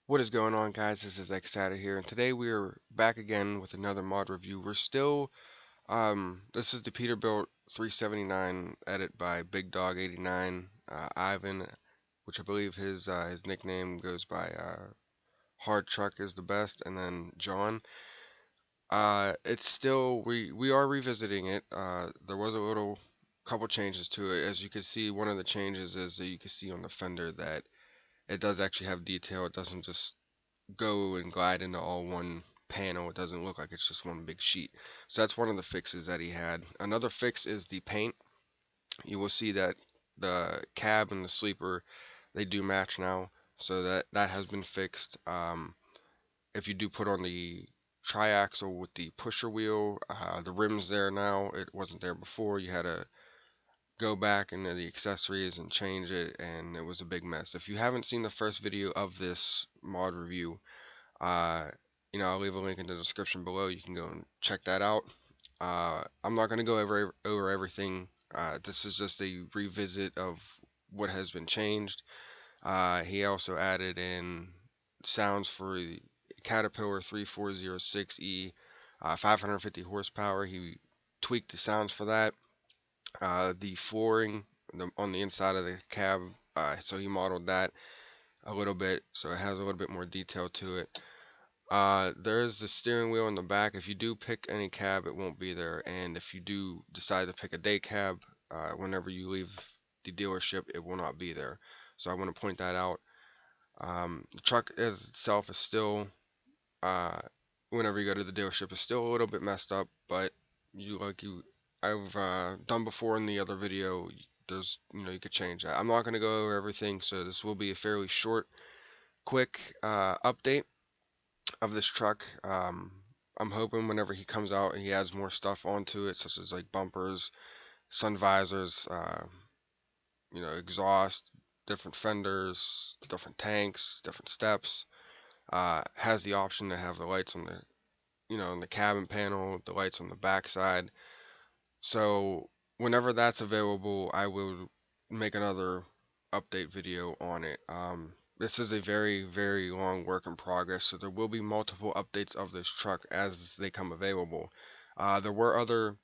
What is going on, guys? This is Xada here, and today we are back again with another mod review. We're still, this is the Peterbilt 379 edit by BiggDogg89. Ivan, which I believe his nickname goes by Hardtruckisthebest, and then John. It's still we are revisiting it. There was a little couple changes to it. As you can see, one of the changes is that you can see on the fender that it does actually have detail. It doesn't just go and glide into all one panel. It doesn't look like it's just one big sheet. So that's one of the fixes that he had. Another fix is the paint. You will see that the cab and the sleeper, they do match now. So that has been fixed. If you do put on the triaxle with the pusher wheel, the rim's there now. It wasn't there before. You had to go back into the accessories and change it, and it was a big mess. If you haven't seen the first video of this mod review, uh, I'll leave a link in the description below. You can go and check that out. I'm not going to go over everything. This is just a revisit of what has been changed. He also added in sounds for the Caterpillar 3406E, 550 horsepower. He tweaked the sounds for that. The flooring on the inside of the cab, so he modeled that a little bit, so it has a little bit more detail to it. There's the steering wheel in the back. If you do pick any cab, it won't be there. And if you do decide to pick a day cab, whenever you leave the dealership, it will not be there. So I want to point that out. The truck itself is still, uh, whenever you go to the dealership, is still a little bit messed up. But I've done before in the other video. There's, you could change that. I'm not going to go over everything, so this will be a fairly short, quick update of this truck. I'm hoping whenever he comes out and he adds more stuff onto it, such as like bumpers, sun visors, exhaust, different fenders, different tanks, different steps. Has the option to have the lights on the, in the cabin panel, the lights on the back side. So whenever that's available, I will make another update video on it. This is a very, very long work in progress, so there will be multiple updates of this truck as they come available. There were other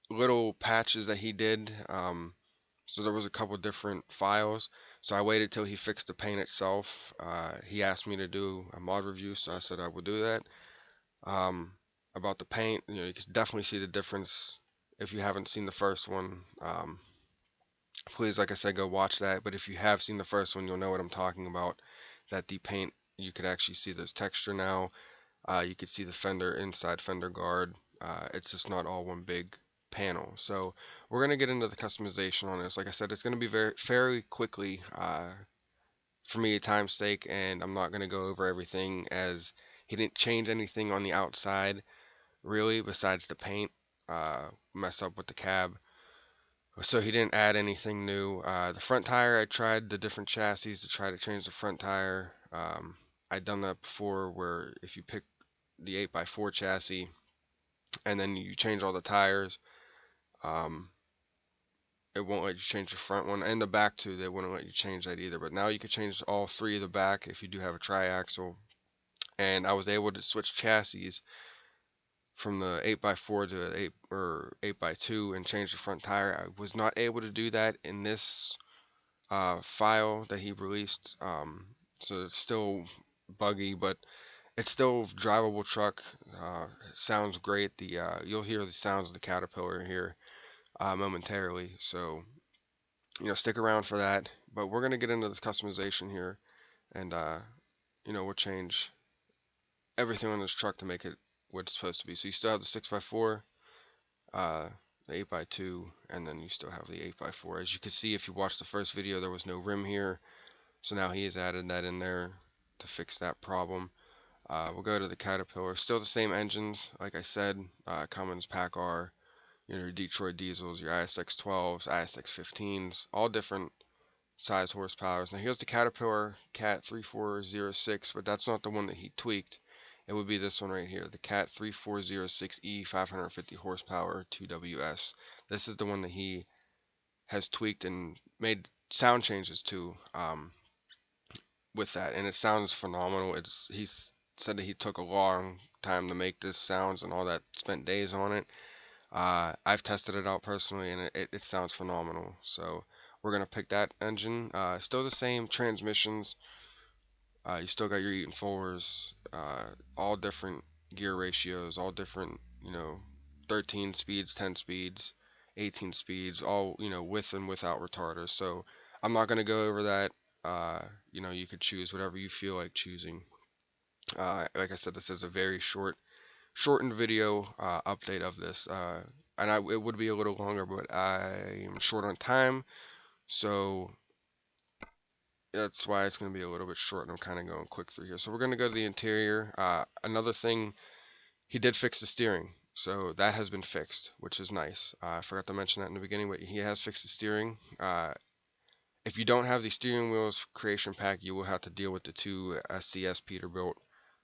little patches that he did, so there was a couple different files. So I waited till he fixed the paint itself. He asked me to do a mod review, so I said I would do that. About the paint, you can definitely see the difference if you haven't seen the first one. Please, like I said, go watch that. But if you have seen the first one, you'll know what I'm talking about. That the paint, you could actually see there's texture now. You could see the fender, inside fender guard. It's just not all one big panel. So we're going to get into the customization on this. Like I said, it's going to be fairly quickly for me, time's sake, and I'm not going to go over everything as he didn't change anything on the outside, really, besides the paint, mess up with the cab. So he didn't add anything new. The front tire, I tried the different chassis to try to change the front tire. I'd done that before where if you pick the 8x4 chassis and then you change all the tires, um, it won't let you change the front one. And the back too, they wouldn't let you change that either. But now you can change all three of the back if you do have a triaxle. And I was able to switch chassis from the 8x4 to 8x2 and change the front tire. I was not able to do that in this file that he released. So it's still buggy, but it's still a drivable truck. Sounds great. You'll hear the sounds of the Caterpillar here momentarily. So stick around for that. But we're gonna get into this customization here, and we'll change everything on this truck to make it what it's supposed to be. So you still have the 6x4, the 8x2, and then you still have the 8x4. As you can see, if you watched the first video, there was no rim here. So now he has added that in there to fix that problem. We'll go to the Caterpillar. Still the same engines, like I said, Cummins PACCAR, your Detroit diesels, your ISX-12s, ISX-15s, all different size horsepowers. Now here's the Caterpillar Cat 3406, but that's not the one that he tweaked. It would be this one right here, the Cat 3406E 550 horsepower 2WS. This is the one that he has tweaked and made sound changes to. with that, and it sounds phenomenal. He's said that he took a long time to make this sounds and all that, spent days on it. I've tested it out personally, and it sounds phenomenal. So we're gonna pick that engine. Still the same transmissions. You still got your Eaton fours, all different gear ratios, all different, 13 speeds, 10 speeds, 18 speeds, all, with and without retarders. So I'm not gonna go over that. You could choose whatever you feel like choosing. Like I said, this is a very shortened video update of this. And it would be a little longer, but I am short on time, so that's why it's going to be a little bit short, and I'm kind of going quick through here. So we're going to go to the interior. Another thing, he did fix the steering, so that has been fixed, which is nice. I forgot to mention that in the beginning, but he has fixed the steering. If you don't have the steering wheels creation pack, you will have to deal with the two SCS Peterbilt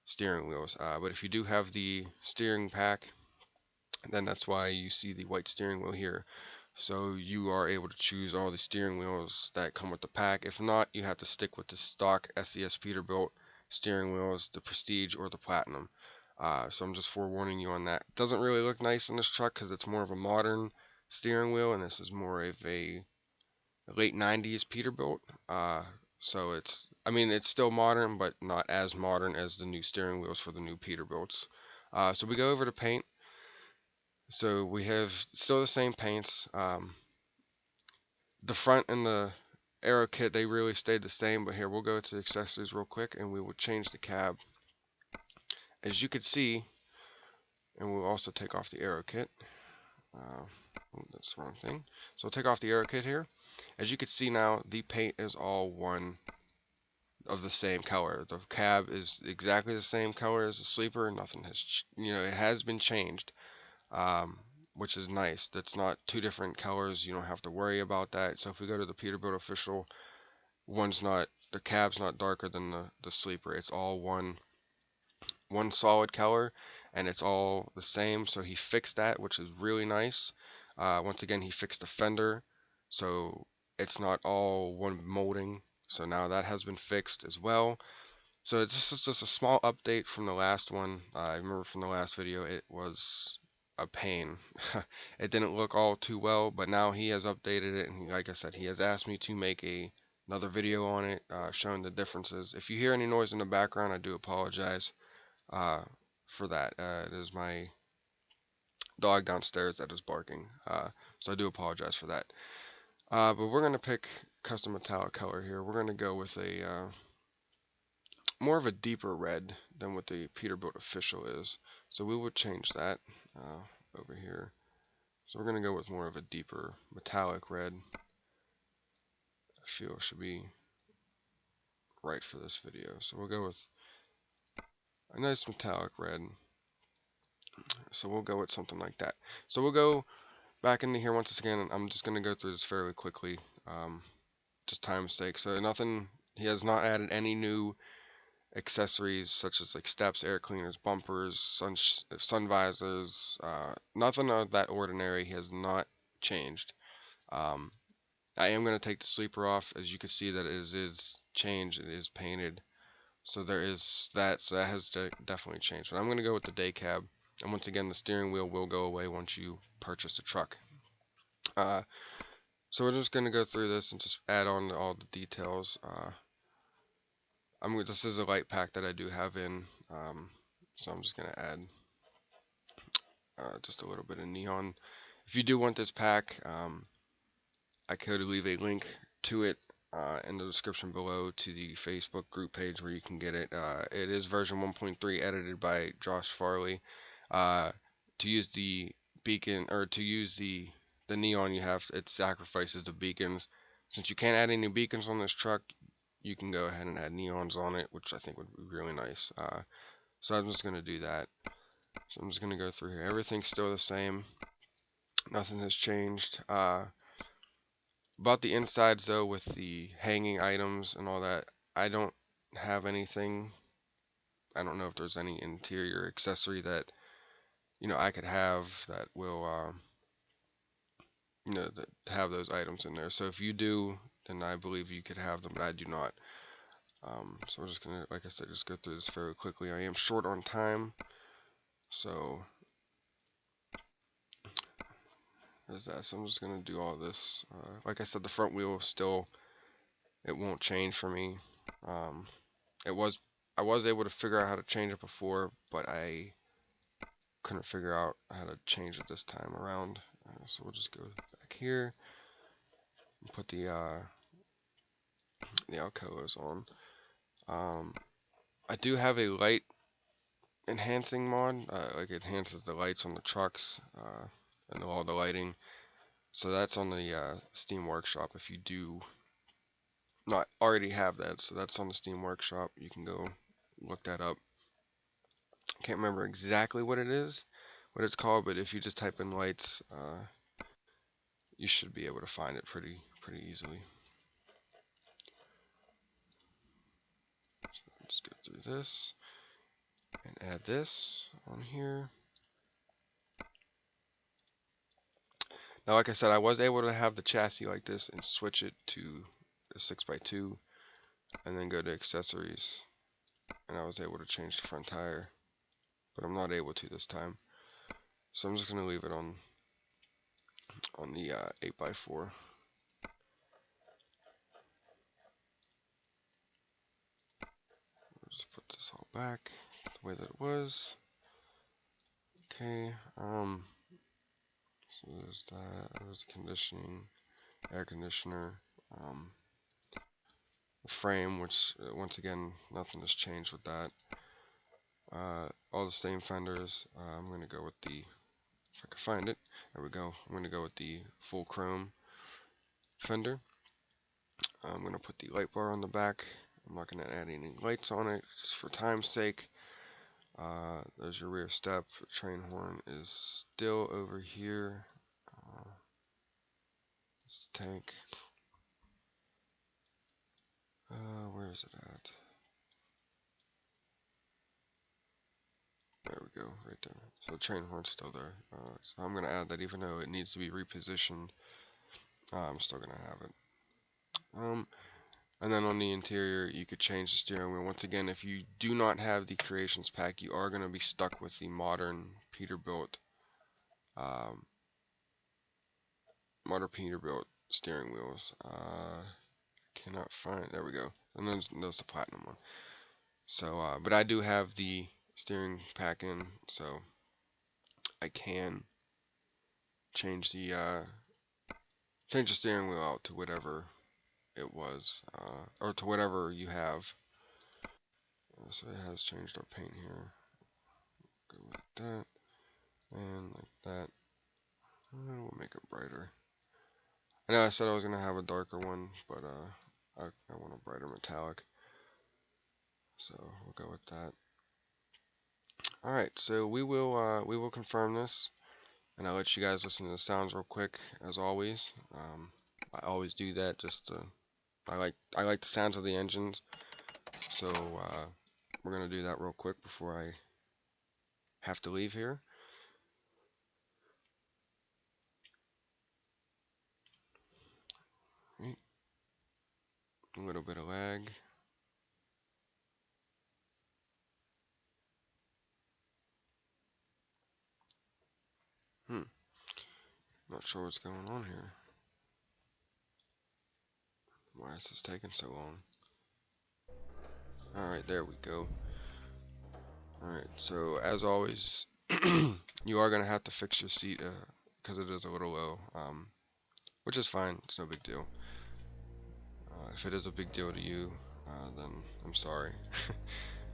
steering wheels. But if you do have the steering pack, then that's why you see the white steering wheel here. So you are able to choose all the steering wheels that come with the pack. If not, you have to stick with the stock SCS Peterbilt steering wheels, the Prestige or the Platinum. So I'm just forewarning you on that. It doesn't really look nice in this truck because it's more of a modern steering wheel, and this is more of a late 90s Peterbilt. So it's still modern, but not as modern as the new steering wheels for the new Peterbilts. So we go over to paint. So we have still the same paints. The front and the aero kit, they really stayed the same, but here we'll go to accessories real quick and we will change the cab. As you can see, and we'll also take off the aero kit. That's the wrong thing. So we'll take off the aero kit here. As you can see now, the paint is all one of the same color. The cab is exactly the same color as the sleeper. Nothing has, it has been changed. Which is nice. That's not two different colors. You don't have to worry about that. So if we go to the Peterbilt official, the cab's not darker than the sleeper. It's all one solid color, and it's all the same. So he fixed that, which is really nice. Once again, he fixed the fender, so it's not all one molding. So now that has been fixed as well. So this is just a small update from the last one. I remember from the last video, it was a pain. It didn't look all too well, but now he has updated it, and like I said, he has asked me to make another video on it, showing the differences. If you hear any noise in the background, I do apologize for that. It is my dog downstairs that is barking, so I do apologize for that. But we're going to pick custom metallic color here. We're going to go with a more of a deeper red than what the Peterbilt official is. So we will change that over here. So we're going to go with more of a deeper metallic red. I feel it should be right for this video. So we'll go with a nice metallic red. So we'll go with something like that. So we'll go back into here once again, and I'm just going to go through this fairly quickly, just time's sake. So he has not added any new accessories such as like steps, air cleaners, bumpers, sun visors, nothing of that ordinary. He has not changed. I am going to take the sleeper off. As you can see that it is changed, it is painted. So there is that, so that has definitely changed. But I'm going to go with the day cab. And once again, the steering wheel will go away once you purchase the truck. So we're just going to go through this and just add on all the details. This is a light pack that I do have in, so I'm just going to add just a little bit of neon. If you do want this pack, I could leave a link to it in the description below to the Facebook group page where you can get it. It is version 1.3 edited by Josh Farley. To use the beacon, or to use the neon, it sacrifices the beacons. Since you can't add any beacons on this truck, you can go ahead and add neons on it, which I think would be really nice. So I'm just going to do that. So I'm just going to go through here. Everything's still the same. Nothing has changed. About the insides though, with the hanging items and all that, I don't have anything. I don't know if there's any interior accessory that I could have that will that have those items in there. So if you do, then I believe you could have them, but I do not. So we're just gonna, like I said, just go through this very quickly. I am short on time, so there's that. So I'm just gonna do all this. Like I said, the front wheel still, it won't change for me. Um, I was able to figure out how to change it before, but I couldn't figure out how to change it this time around. So we'll just go back here and put the Alcoas on. I do have a light enhancing mod, like it enhances the lights on the trucks and all the lighting. So that's on the Steam Workshop if you do not already have that. So that's on the Steam Workshop. You can go look that up. Can't remember exactly what it is, what it's called, but if you just type in lights, you should be able to find it pretty easily. So let's go through this and add this on here. Now, like I said, I was able to have the chassis like this and switch it to a 6x2 and then go to accessories, and I was able to change the front tire, but I'm not able to this time. So I'm just going to leave it on the 8x4. Just put this all back the way that it was. Okay, so there's that, there's the conditioning, air conditioner, the frame, which once again, nothing has changed with that. All the same fenders, I'm going to go with the, if I can find it, there we go, I'm going to go with the full chrome fender. I'm going to put the light bar on the back. I'm not going to add any lights on it, just for time's sake. There's your rear step. The train horn is still over here. This tank. Where is it at? There we go, right there. So the train horn's still there. So I'm going to add that even though it needs to be repositioned. I'm still going to have it. And then on the interior, you could change the steering wheel. Once again, if you do not have the Creations pack, you are going to be stuck with the modern Peterbilt steering wheels. Cannot find. There we go. And then there's the platinum one. So, but I do have the steering pack in, so I can change the steering wheel out to whatever it was, or to whatever you have. So it has changed our paint here. Go like that, and like that. We'll make it brighter. I know I said I was gonna have a darker one, but I want a brighter metallic. So we'll go with that. All right, so we will confirm this, and I'll let you guys listen to the sounds real quick, as always. I always do that just to, I like the sounds of the engines, so we're gonna do that real quick before I have to leave here. Right. A little bit of lag. Not sure what's going on here. Why is this taking so long? Alright, there we go. Alright, so as always, you are going to have to fix your seat because it is a little low, which is fine. It's no big deal. If it is a big deal to you, then I'm sorry.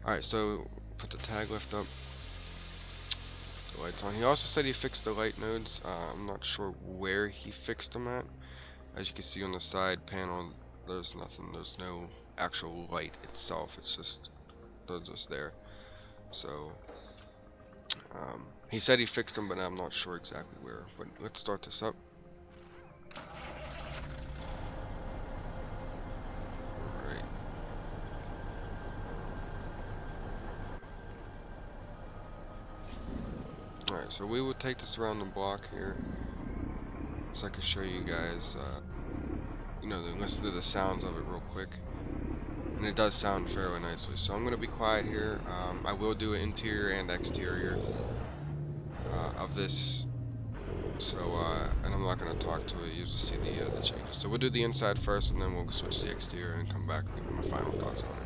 Alright, so put the tag lift up. The lights on. He also said he fixed the light nodes. I'm not sure where he fixed them at. As you can see on the side panel, there's nothing. There's no actual light itself. It's just, they're just there. So he said he fixed them, but I'm not sure exactly where. But let's start this up. Alright. Alright, so we will take this around the block here, so I can show you guys, you know, listen to the sounds of it real quick. and it does sound fairly nicely. So I'm going to be quiet here. I will do an interior and exterior of this. So, and I'm not going to talk to it. You just see the changes. So we'll do the inside first, and then we'll switch to the exterior and come back and give my final thoughts on it.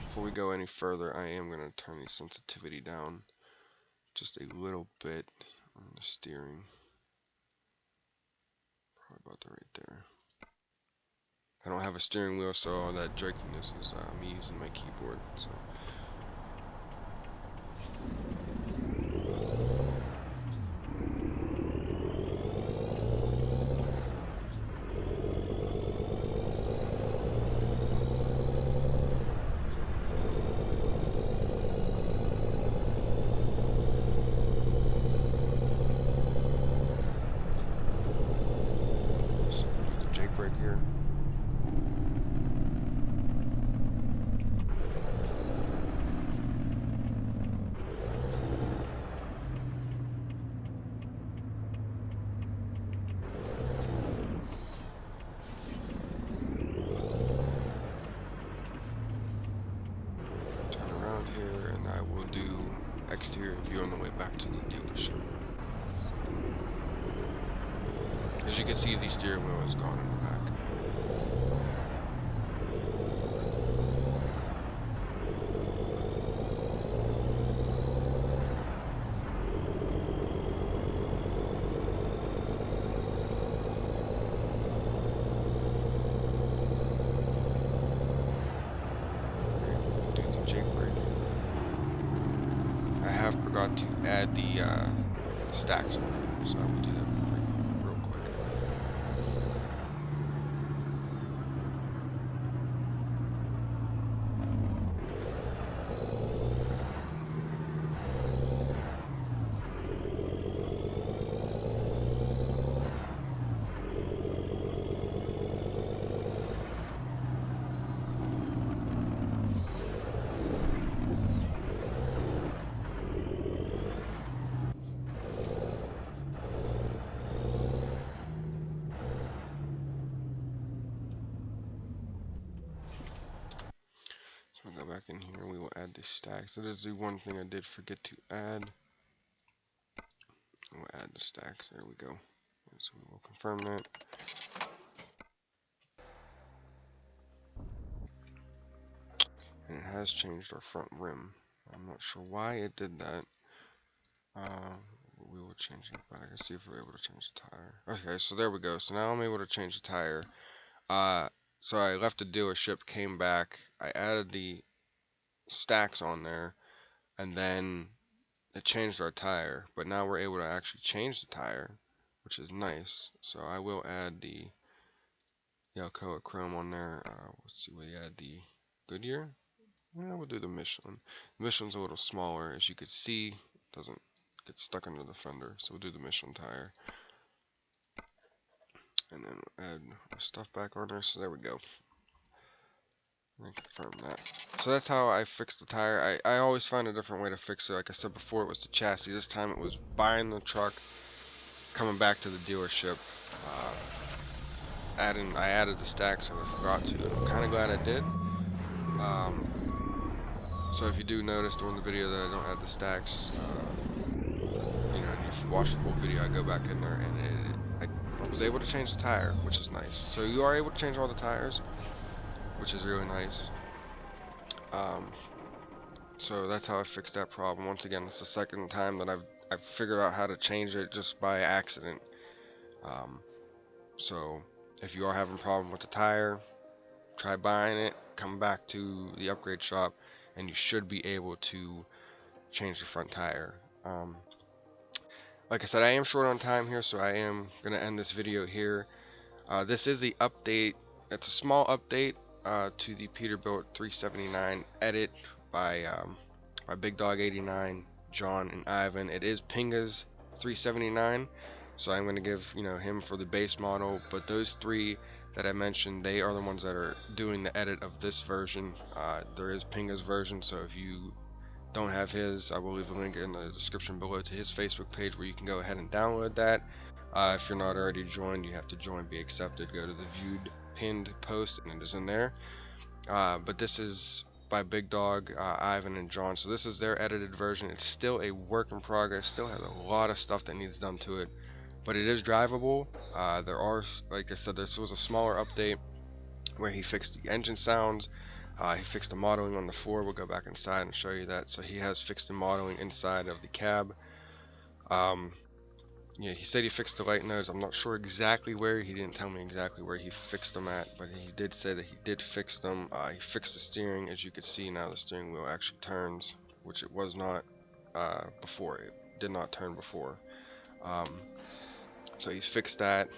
Before we go any further, I am going to turn the sensitivity down just a little bit on the steering. Probably about right there. I don't have a steering wheel, so all that jerkiness is me using my keyboard. So. Brake here. Turn around here, and I will do exterior view on the way back to the dealership. As you can see, the steering wheel is gone in the back. Do the Jake brake. I have forgot to add the stacks on there, so I will do that real quick. So we'll go back in here, we will add the stacks. That is the one thing I did forget to add. We'll add the stacks, there we go. So we will confirm that. And it has changed our front rim. I'm not sure why it did that. We will change it back and see if we're able to change the tire. Okay, so there we go. So now I'm able to change the tire. So I left the dealership, came back, I added the stacks on there, and then it changed our tire. But now we're able to actually change the tire, which is nice. So I will add the Alcoa Chrome on there. Let's see, we add the Goodyear. Yeah, we'll do the Michelin. The Michelin's a little smaller, as you can see. It doesn't get stuck under the fender, so we'll do the Michelin tire. And then we'll add our stuff back on there, so there we go. And confirm that. So that's how I fixed the tire. I always find a different way to fix it. Like I said before, it was the chassis. This time it was buying the truck, coming back to the dealership. I added the stacks, so I forgot to, and I'm kind of glad I did. So if you do notice during the video that I don't add the stacks, you know, if you watch the whole video, I go back in there and I was able to change the tire, which is nice. So you are able to change all the tires, which is really nice. So that's how I fixed that problem. Once again, it's the second time that I've figured out how to change it just by accident. So if you are having a problem with the tire, try buying it, come back to the upgrade shop, and you should be able to change the front tire. Like I said, I am short on time here, so I am going to end this video here. This is the update. It's a small update to the Peterbilt 379 edit by BiggDogg89, John, and Ivan. It is Pinga's 379, so I'm going to give him for the base model, but those three that I mentioned, they are the ones that are doing the edit of this version. There is Pinga's version, so if you don't have his, I will leave a link in the description below to his Facebook page where you can go ahead and download that. If you're not already joined, you have to join, be accepted. Go to the viewed pinned post, and it is in there. But this is by BiggDogg, Ivan, and John. So this is their edited version. It's still a work in progress. Still has a lot of stuff that needs done to it, but it is drivable. There are, like I said, this was a smaller update where he fixed the engine sounds. He fixed the modeling on the floor. We'll go back inside and show you that. So he has fixed the modeling inside of the cab. Yeah, he said he fixed the light nodes. I'm not sure exactly where. He didn't tell me exactly where he fixed them at, but he did say that he did fix them. He fixed the steering. As you can see now, the steering wheel actually turns, which it was not before. It did not turn before. So he's fixed that.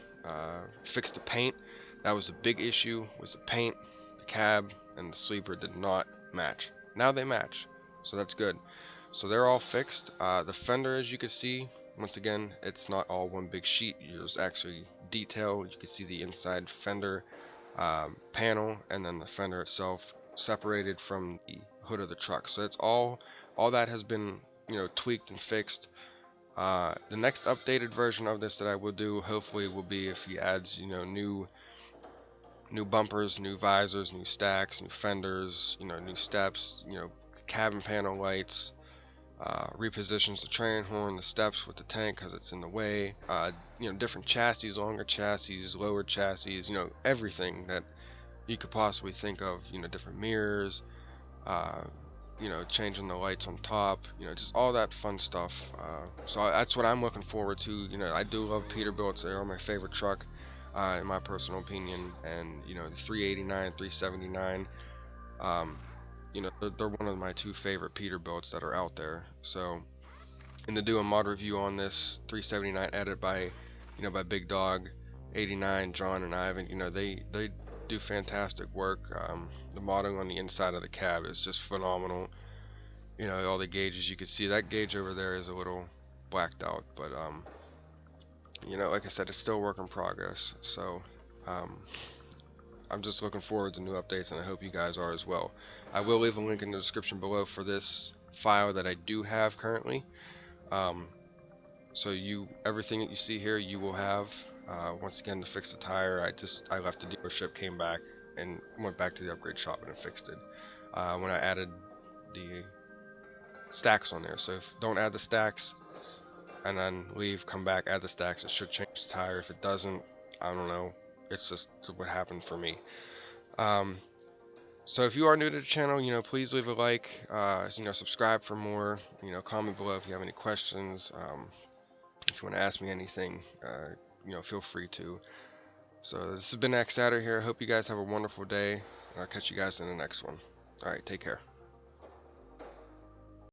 Fixed the paint. That was a big issue. Was the paint, the cab, and the sleeper did not match. Now they match, so that's good. So they're all fixed. The fender, as you can see, once again, it's not all one big sheet. There's actually detail. You can see the inside fender panel, and then the fender itself separated from the hood of the truck. So it's all that has been, tweaked and fixed. The next updated version of this that I will do, hopefully, will be if he adds, new bumpers, new visors, new stacks, new fenders, new steps, cabin panel lights. Repositions the train horn, the steps with the tank because it's in the way. Different chassis, longer chassis, lower chassis. Everything that you could possibly think of. Different mirrors. Changing the lights on top. Just all that fun stuff. So that's what I'm looking forward to. I do love Peterbilts. They are my favorite truck, in my personal opinion. And the 389, 379. They're one of my two favorite Peterbilts that are out there. So, and to do a mod review on this 379 edit by BiggDogg89, John and Ivan, they do fantastic work. The modding on the inside of the cab is just phenomenal. All the gauges, you can see that gauge over there is a little blacked out, but like I said, it's still a work in progress. So, I'm just looking forward to new updates, and I hope you guys are as well. I will leave a link in the description below for this file that I do have currently. So everything that you see here, you will have. Once again, to fix the tire, I left the dealership, came back, and went back to the upgrade shop and fixed it. When I added the stacks on there, so don't add the stacks, and then leave, come back, add the stacks. It should change the tire. If it doesn't, I don't know. It's just what happened for me. So if you are new to the channel, please leave a like, subscribe for more, comment below if you have any questions. If you want to ask me anything, feel free to. So this has been X Adder here. I hope you guys have a wonderful day. I'll catch you guys in the next one. Alright, take care.